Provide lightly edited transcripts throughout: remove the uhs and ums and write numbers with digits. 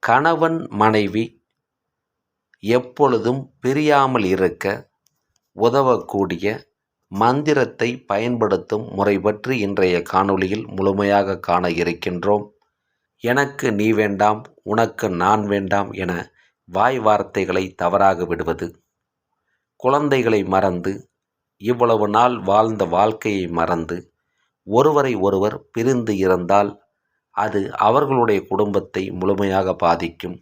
கணவன் மனைவி எப்பொழுதும் பிரியாமல் இருக்க உதவக்கூடிய மந்திரத்தை பயன்படுத்தும் முறை பற்றி இன்றைய காணொளியில் முழுமையாக காண இருக்கின்றோம். எனக்கு நீ வேண்டாம், உனக்கு நான் வேண்டாம் என வாய் வார்த்தைகளை தவறாக விடுவது, குழந்தைகளை மறந்து, இவ்வளவு நாள் வாழ்ந்த வாழ்க்கையை மறந்து ஒருவரை ஒருவர் பிரிந்து இருந்தால் அது அவர்களுடைய குடும்பத்தை முழுமையாக பாதிக்கும்.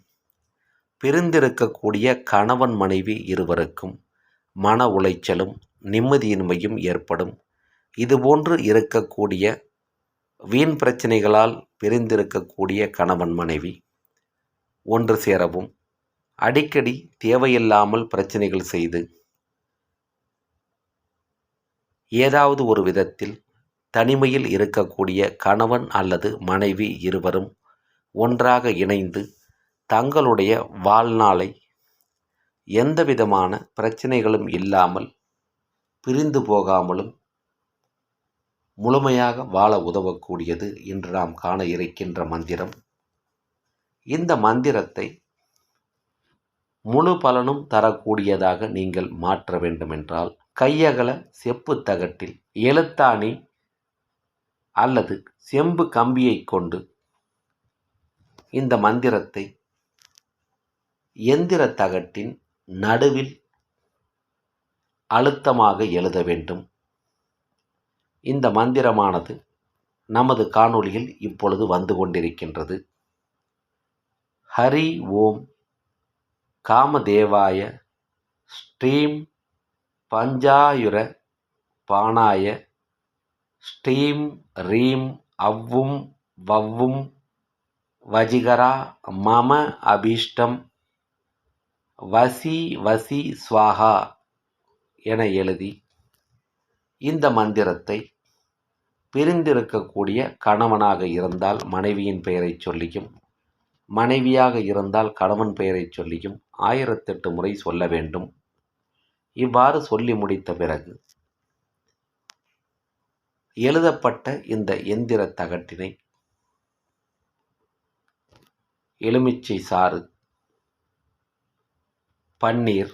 பிரிந்திருக்கக்கூடிய கணவன் மனைவி இருவருக்கும் மன உளைச்சலும் நிம்மதியின்மையும் ஏற்படும். இதுபோன்று இருக்கக்கூடிய வீண் பிரச்சனைகளால் பிரிந்திருக்கக்கூடிய கணவன் மனைவி ஒன்று சேரவும், அடிக்கடி தேவையில்லாமல் பிரச்சனைகள் செய்து ஏதாவது ஒரு விதத்தில் தனிமையில் இருக்கக்கூடிய கணவன் அல்லது மனைவி இருவரும் ஒன்றாக இணைந்து தங்களுடைய வாழ்நாளை எந்தவிதமான பிரச்சனைகளும் இல்லாமல் பிரிந்து போகாமலும் முழுமையாக வாழ உதவக்கூடியது இன்று நாம் காண இருக்கின்ற மந்திரம். இந்த மந்திரத்தை முழு பலனும் தரக்கூடியதாக நீங்கள் மாற்ற வேண்டுமென்றால் கையகல செப்பு தகட்டில் எழுத்தாணி அல்லது செம்பு கம்பியை கொண்டு இந்த மந்திரத்தை எந்திர தகட்டின் நடுவில் அழுத்தமாக எழுத வேண்டும். இந்த மந்திரமானது நமது காணொளியில் இப்பொழுது வந்து கொண்டிருக்கின்றது. ஹரி ஓம் காமதேவாய ஸ்ரீம் பஞ்சாயுர பானாய ஸ்ரீம் ரீம் அவ்வும் வவ்வும் வஜிகரா மம அபீஷ்டம் வசி வசி ஸ்வாஹா என எழுதி இந்த மந்திரத்தை பிரிந்திருக்கக்கூடிய கணவனாக இருந்தால் மனைவியின் பெயரை சொல்லியும், மனைவியாக இருந்தால் கணவன் பெயரை சொல்லியும் 1008 முறை சொல்ல வேண்டும். இவ்வாறு சொல்லி முடித்த பிறகு எழுதப்பட்ட இந்த எந்திர தகட்டினை எலுமிச்சை சாறு, பன்னீர்,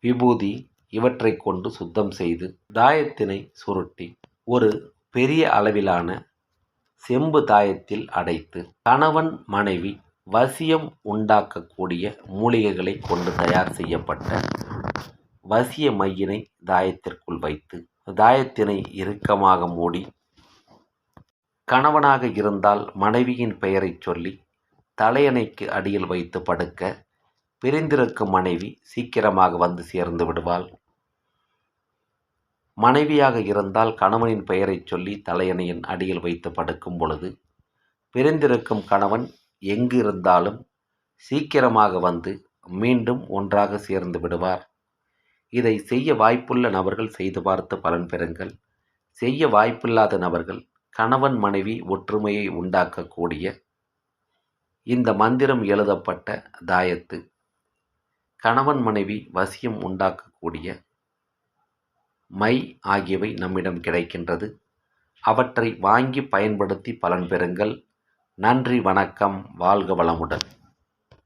விபூதி இவற்றை கொண்டு சுத்தம் செய்து தாயத்தினை சுருட்டி ஒரு பெரிய அளவிலான செம்பு தாயத்தில் அடைத்து கணவன் மனைவி வசியம் உண்டாக்கக்கூடிய மூலிகைகளை கொண்டு தயார் செய்யப்பட்ட வசிய மையினை தாயத்திற்குள் வைத்து தாயத்தினை இறுக்கமாக மூடி கணவனாக இருந்தால் மனைவியின் பெயரை சொல்லி தலையணைக்கு அடியில் வைத்து படுக்க பிரிந்திருக்கும் மனைவி சீக்கிரமாக வந்து சேர்ந்து விடுவாள். மனைவியாக இருந்தால் கணவனின் பெயரை சொல்லி தலையணையின் அடியில் வைத்து படுக்கும் பொழுது பிரிந்திருக்கும் கணவன் எங்கு இருந்தாலும் சீக்கிரமாக வந்து மீண்டும் ஒன்றாக சேர்ந்து விடுவார். இதை செய்ய வாய்ப்புள்ள நபர்கள் செய்து பார்த்து பலன் பெறுங்கள். செய்ய வாய்ப்பில்லாத நபர்கள் கணவன் மனைவி ஒற்றுமையை உண்டாக்கக்கூடிய இந்த மந்திரம் எழுதப்பட்ட தாயத்து, கணவன் மனைவி வசியம் உண்டாக்கக்கூடிய மை ஆகியவை நம்மிடம் கிடைக்கின்றது. அவற்றை வாங்கி பயன்படுத்தி பலன் பெறுங்கள். நன்றி, வணக்கம், வாழ்க வளமுடன்.